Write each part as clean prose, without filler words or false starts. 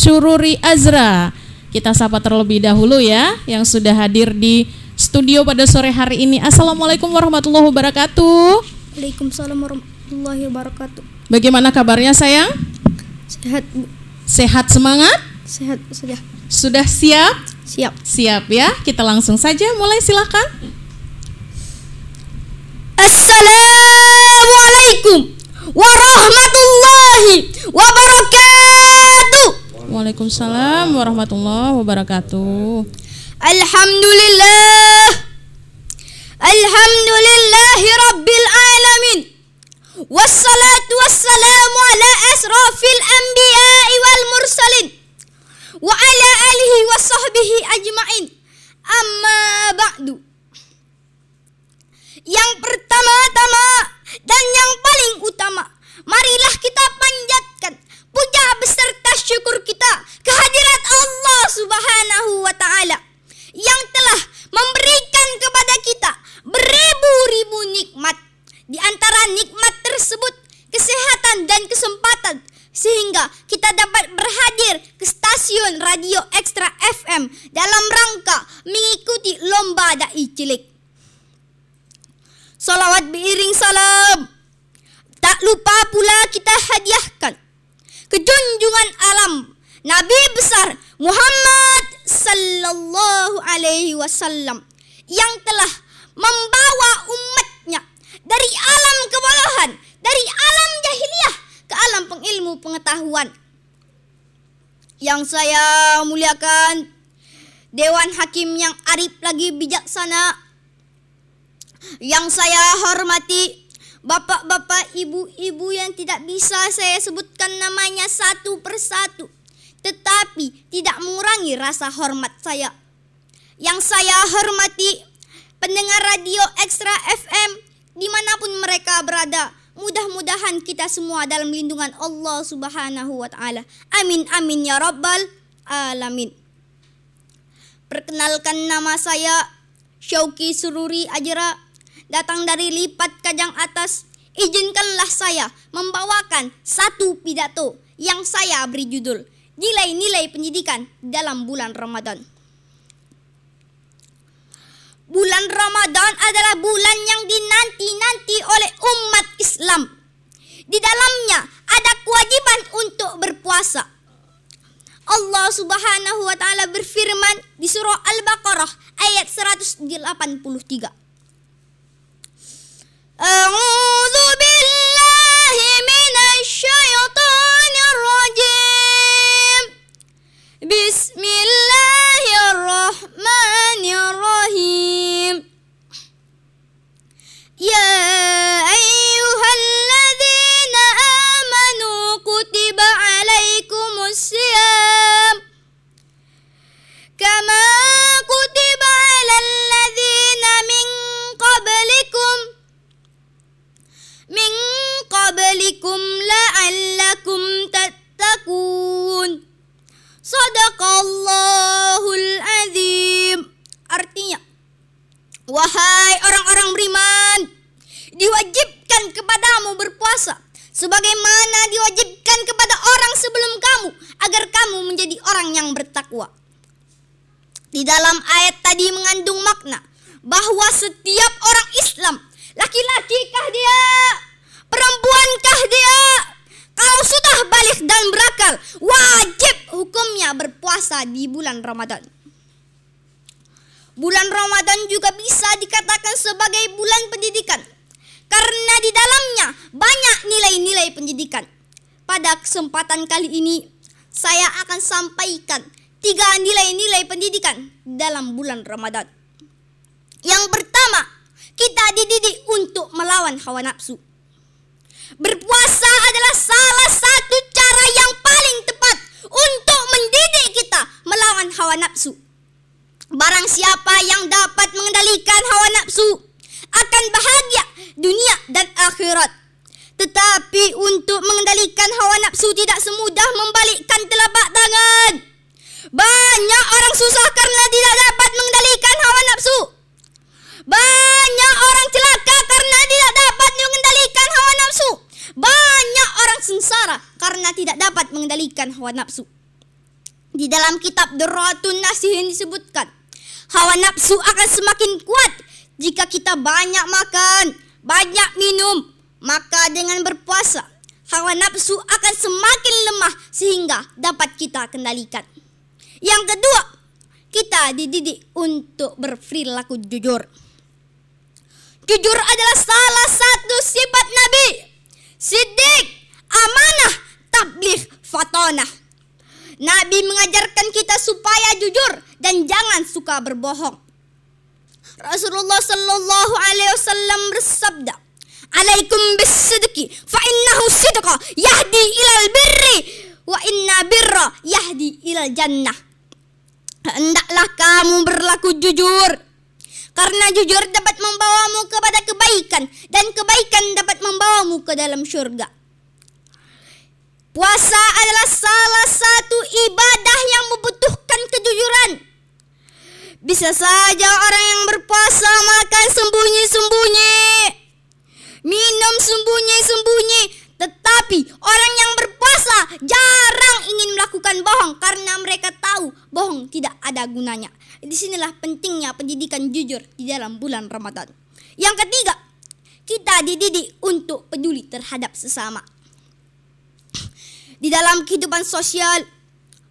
Sururi Azra. Kita sapa terlebih dahulu ya yang sudah hadir di studio pada sore hari ini. Assalamualaikum warahmatullahi wabarakatuh. Waalaikumsalam warahmatullahi wabarakatuh. Bagaimana kabarnya sayang? Sehat, Bu. Sehat, semangat? Sehat saja. Sudah siap? Siap. Siap ya. Kita langsung saja mulai, silakan. Assalamualaikum warahmatullahi wabarakatuh. Waalaikumsalam warahmatullahi wabarakatuh. Alhamdulillahi rabbil alamin. Wassalatu wassalamu ala asrafil anbiya'i wal mursalin wa ala alihi wa sahbihi ajma'in. Amma ba'du. Yang pertama-tama dan yang paling utama, marilah kita panjatkan puja beserta syukur kita kehadirat Allah Subhanahu wa ta'ala yang telah memberikan kepada kita beribu-ribu nikmat. Di antara nikmat tersebut, kesehatan dan kesempatan sehingga kita dapat berhadir ke stasiun radio Ekstra FM dalam rangka mengikuti lomba dai cilik. Salawat beiring salam tak lupa pula kita hadiahkan ke junjungan alam Nabi besar Muhammad sallallahu alaihi wasallam yang telah membawa umatnya dari alam kebodohan, dari alam jahiliyah ke alam pengilmu pengetahuan. Yang saya muliakan Dewan Hakim yang arif lagi bijaksana, yang saya hormati bapak-bapak, ibu-ibu yang tidak bisa saya sebutkan namanya satu persatu, tetapi tidak mengurangi rasa hormat saya. Yang saya hormati pendengar radio Ekstra FM dimanapun mereka berada, mudah-mudahan kita semua dalam lindungan Allah Subhanahu wa ta'ala. Amin amin ya rabbal alamin. Perkenalkan, nama saya Syauki Sururi Azra, datang dari Lipat Kajang Atas. Izinkanlah saya membawakan satu pidato yang saya beri judul Nilai-nilai pendidikan dalam bulan Ramadan. Bulan Ramadan adalah bulan yang dinanti-nanti oleh umat Islam. Di dalamnya ada kewajiban untuk berpuasa. Allah Subhanahu wa ta'ala berfirman di surah Al-Baqarah ayat 183. A'udzu billahi minasy syaithanir rajim. Bismillahirrahmanirrahim. Ya ayyuhalladzina amanu kutiba alaikumusiyam kama kutiba alal ladzina min qablikum la'allakum tattaqun. Sadaqallahul azim. Artinya, wahai orang-orang beriman, diwajibkan kepadamu berpuasa sebagaimana diwajibkan kepada orang sebelum kamu, agar kamu menjadi orang yang bertakwa. Di dalam ayat tadi mengandung makna bahwa setiap orang Islam, laki-lakikah dia, perempuankah dia, kalau sudah balik dan berakal, wajib hukumnya berpuasa di bulan Ramadan. Bulan Ramadan juga bisa dikatakan sebagai bulan pendidikan, karena di dalamnya banyak nilai-nilai pendidikan. Pada kesempatan kali ini, saya akan sampaikan 3 nilai-nilai pendidikan dalam bulan Ramadan. Yang pertama, kita dididik untuk melawan hawa nafsu. Berpuasa adalah salah satu cara yang paling tepat untuk mendidik kita melawan hawa nafsu. Barang siapa yang dapat mengendalikan hawa nafsu akan bahagia dunia dan akhirat. Tetapi untuk mengendalikan hawa nafsu tidak semudah membalikkan telapak tangan. Banyak orang susah karena tidak dapat mengendalikan hawa nafsu. Banyak orang celaka karena tidak dapat mengendalikan hawa nafsu. Banyak orang sengsara karena tidak dapat mengendalikan hawa nafsu. Di dalam kitab Durratun Nasihin disebutkan, hawa nafsu akan semakin kuat jika kita banyak makan, banyak minum. Maka dengan berpuasa, hawa nafsu akan semakin lemah sehingga dapat kita kendalikan. Yang kedua, kita dididik untuk berperilaku jujur. Jujur adalah salah satu sifat Nabi. Siddiq, amanah, tabligh, fatonah. Nabi mengajarkan kita supaya jujur dan jangan suka berbohong. Rasulullah sallallahu alaihi wasallam bersabda, "Alaikum bis-sidqi fa innahu sidqa yahdi ilal birri wa inna birra yahdi ilal jannah." Hendaklah kamu berlaku jujur, karena jujur dapat membawamu kepada kebaikan dan kebaikan dapat membawamu ke dalam surga. Puasa adalah salah satu ibadah yang membutuhkan kejujuran. Bisa saja orang yang berpuasa makan sembunyi-sembunyi, minum sembunyi-sembunyi, tetapi orang yang berpuasa jarang ingin melakukan bohong karena mereka tahu bohong tidak ada gunanya. Disinilah pentingnya pendidikan jujur di dalam bulan Ramadan. Yang ketiga, kita dididik untuk peduli terhadap sesama. Di dalam kehidupan sosial,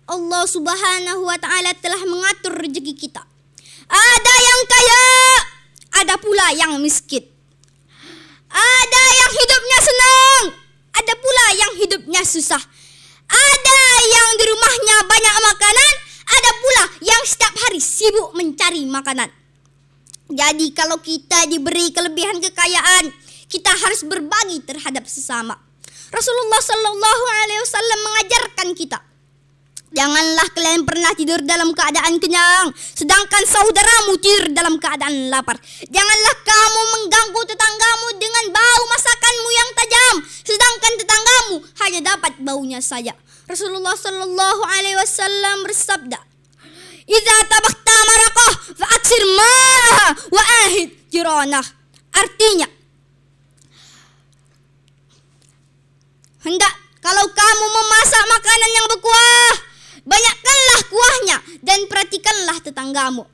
Allah Subhanahu wa Ta'ala telah mengatur rezeki kita. Ada yang kaya, ada pula yang miskin. Ada yang hidupnya senang, ada pula yang hidupnya susah. Ada yang di rumahnya banyak makanan, ada pula yang setiap hari sibuk mencari makanan. Jadi kalau kita diberi kelebihan kekayaan, kita harus berbagi terhadap sesama. Rasulullah sallallahu alaihi wasallam mengajarkan kita, janganlah kalian pernah tidur dalam keadaan kenyang, sedangkan saudaramu tidur dalam keadaan lapar. Janganlah kamu mengganggu tetanggamu dengan bau masakanmu yang tajam, sedangkan tetanggamu hanya dapat baunya saja. Rasulullah sallallahu alaihi wasallam bersabda, "Idza tabakta maraqah fa'aksir ma'aha wa ahid jiranah." Artinya, hendak kalau kamu memasak makanan yang berkuah, banyakkanlah kuahnya dan perhatikanlah tetanggamu.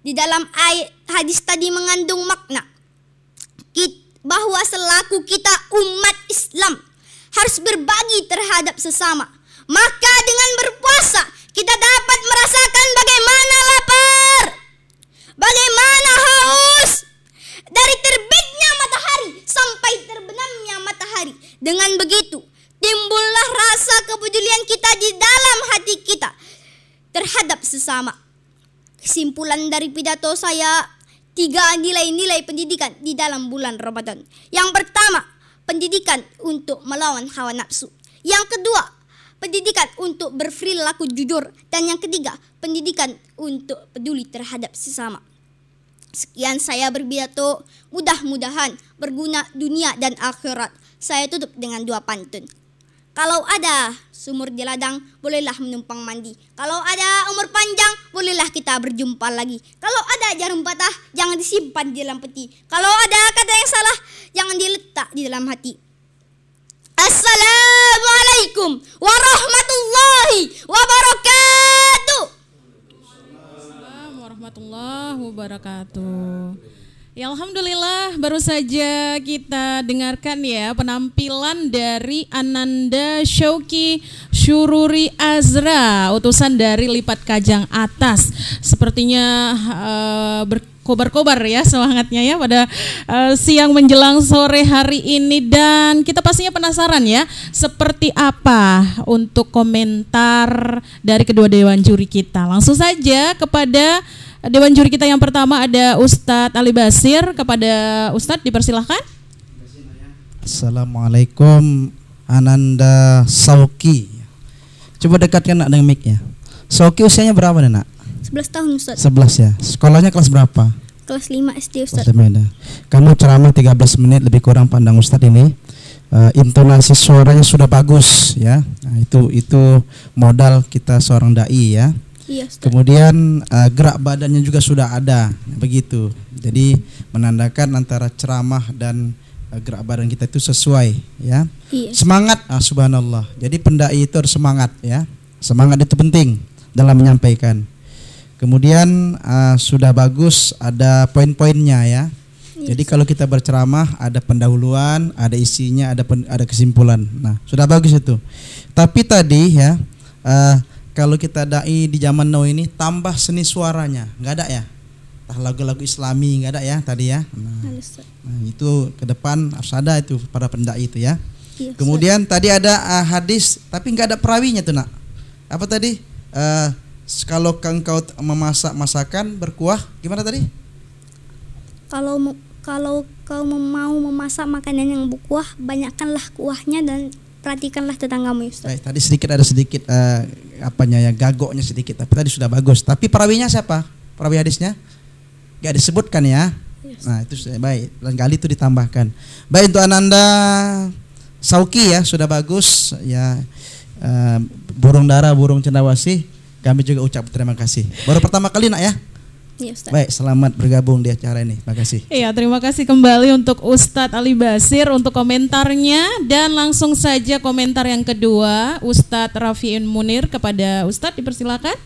Di dalam ayat hadis tadi mengandung makna bahwa selaku kita umat Islam harus berbagi terhadap sesama. Maka dengan berpuasa kita dapat merasakan bagaimana lapar, bagaimana haus, dari terbitnya matahari sampai terbenamnya matahari. Dengan begitu, timbullah rasa kepedulian kita di dalam hati kita terhadap sesama. Kesimpulan dari pidato saya, 3 nilai-nilai pendidikan di dalam bulan Ramadan. Yang pertama, pendidikan untuk melawan hawa nafsu. Yang kedua, pendidikan untuk berperilaku jujur. Dan yang ketiga, pendidikan untuk peduli terhadap sesama. Sekian saya berpidato, mudah-mudahan berguna dunia dan akhirat. Saya tutup dengan 2 pantun. Kalau ada sumur di ladang, bolehlah menumpang mandi. Kalau ada umur panjang, bolehlah kita berjumpa lagi. Kalau ada jarum patah, jangan disimpan di dalam peti. Kalau ada kata yang salah, jangan diletak di dalam hati. Assalamualaikum warahmatullahi wabarakatuh. Assalamualaikum warahmatullahi wabarakatuh. Ya, alhamdulillah, baru saja kita dengarkan ya penampilan dari Ananda Syauki Syururi Azra, utusan dari Lipat Kajang Atas. Sepertinya berkobar-kobar ya semangatnya ya pada siang menjelang sore hari ini, dan kita pastinya penasaran ya seperti apa untuk komentar dari kedua dewan juri kita. Langsung saja kepada dewan juri kita yang pertama, ada Ustadz Ali Basir. Kepada Ustadz dipersilahkan. Assalamualaikum Ananda Sauki. Coba dekatkan nak dengan mic-nya. Sauki usianya berapa nak? 11 tahun Ustaz. 11 ya. Sekolahnya kelas berapa? Kelas 5 SD Ustaz. Kamu ceramah 13 menit lebih kurang pandang Ustadz ini. Intonasi suaranya sudah bagus ya. Nah, itu modal kita seorang dai ya. Iya, Ustaz. Kemudian gerak badannya juga sudah ada, begitu. Jadi menandakan antara ceramah dan gerak badan kita itu sesuai, ya. Iya. Semangat, subhanallah. Jadi pendai itu harus semangat, ya. Semangat itu penting dalam menyampaikan. Kemudian sudah bagus ada poin-poinnya ya. Jadi kalau kita berceramah ada pendahuluan, ada isinya, ada kesimpulan. Nah, sudah bagus itu. Tapi tadi ya kalau kita dai di zaman now ini tambah seni suaranya, nggak ada ya? Lagu-lagu Islami nggak ada ya tadi ya? Nah, itu ke depan harus ada itu para pendai itu ya. Kemudian tadi ada hadis, tapi nggak ada perawinya tuh nak. Apa tadi? Kalau engkau memasak masakan berkuah, gimana tadi? Kalau kau mau memasak makanan yang berkuah, banyakkanlah kuahnya dan perhatikanlah tetanggamu, Ustaz. Baik, tadi ada sedikit apanya ya, gagoknya sedikit, tapi tadi sudah bagus. Tapi perawinya siapa? Perawi hadisnya? Gak disebutkan ya. Nah, itu sudah baik. Lain kali itu ditambahkan. Baik, untuk Ananda Sauki ya, sudah bagus ya. Burung dara, burung cendawasih, kami juga ucap terima kasih. Baru pertama kali nak ya? Iya, Ustaz. Baik, selamat bergabung di acara ini. Terima kasih. Iya, terima kasih kembali untuk Ustadz Ali Basir untuk komentarnya. Dan langsung saja komentar yang kedua, Ustadz Rafi'in Munir. Kepada Ustadz dipersilakan.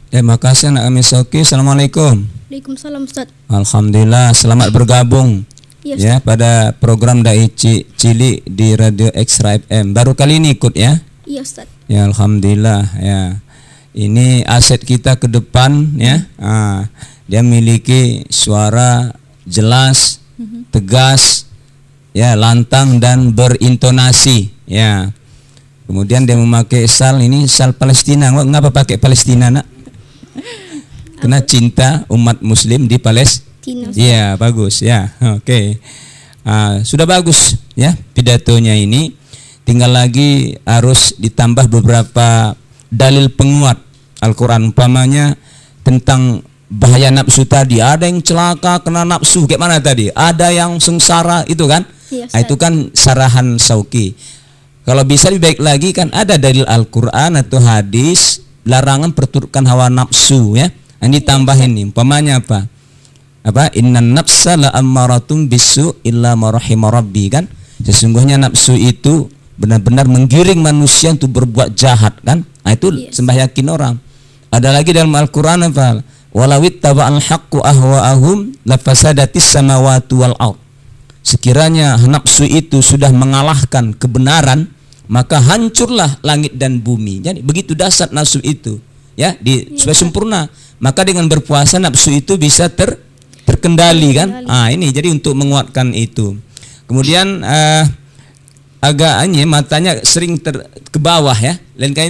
Terima kasih anak kami Sauki. Assalamualaikum. Waalaikumsalam, Ustaz. Alhamdulillah, selamat bergabung Iya, ya pada program Dai Cili di Radio Extra FM. Baru kali ini ikut ya? Iya, Ustaz. Ya, alhamdulillah ya. Ini aset kita ke depan ya. Dia memiliki suara jelas, tegas, ya, lantang dan berintonasi ya. Kemudian dia memakai ini sal Palestina. Ngapa pakai Palestina nak? Kena cinta umat Muslim di Palestina. Iya, bagus ya. Oke. Sudah bagus ya pidatonya ini. Tinggal lagi harus ditambah beberapa dalil penguat Al-Quran, umpamanya tentang bahaya nafsu tadi. Ada yang celaka kena nafsu, kayak mana tadi? Ada yang sengsara, itu kan? Yes, itu kan sarahan Sauki. Kalau bisa lebih baik lagi kan ada dalil Al-Quran atau hadis larangan perturutkan hawa nafsu ya. Ini tambahin nih, umpamanya apa? Innan nafsa la ammaratun bisu illa ma rahima rabbi, kan? Sesungguhnya nafsu itu benar-benar menggiring manusia untuk berbuat jahat, kan? Itu sembah yakin orang. Ada lagi dalam Al-Quran apa? Walawit taba'al haqqu ahwa'ahum lafasadatis samawati wal ard. Sekiranya nafsu itu sudah mengalahkan kebenaran, maka hancurlah langit dan bumi. Jadi begitu dahsyat nafsu itu, ya, supaya sempurna. Maka dengan berpuasa nafsu itu bisa terkendali, kan? Ini jadi untuk menguatkan itu. Kemudian agaknya matanya sering ke bawah ya, lain kali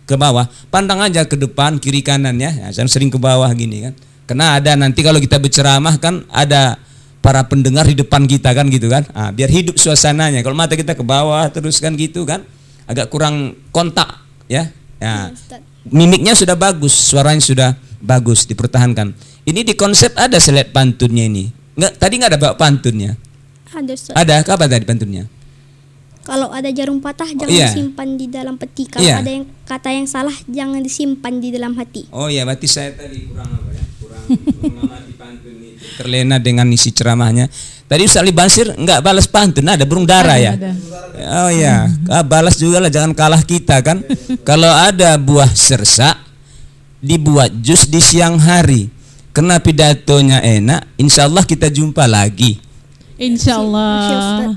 ke bawah, pandang aja ke depan kiri kanan ya, jangan sering ke bawah gini kan. Karena ada nanti kalau kita berceramah kan ada para pendengar di depan kita kan gitu kan. Biar hidup suasananya. Kalau mata kita ke bawah terus kan gitu kan, agak kurang kontak ya. Mimiknya sudah bagus, suaranya sudah bagus, dipertahankan. Ini di konsep ada slide pantunnya ini. Tadi nggak ada bawa pantunnya. Ada apa tadi pantunnya? Kalau ada jarum patah jangan simpan di dalam peti. Kalau ada yang kata yang salah jangan disimpan di dalam hati. Oh iya, berarti saya tadi kurang apa ya? Kurang mengamati pantun itu. Terlena dengan isi ceramahnya. Tadi Ustaz Ali Basir enggak balas pantun, ada burung dara ya. Oh iya, balas juga lah, jangan kalah kita kan. Kalau ada buah sersa dibuat jus di siang hari. Karena pidatonya enak, insyaallah kita jumpa lagi. Insyaallah.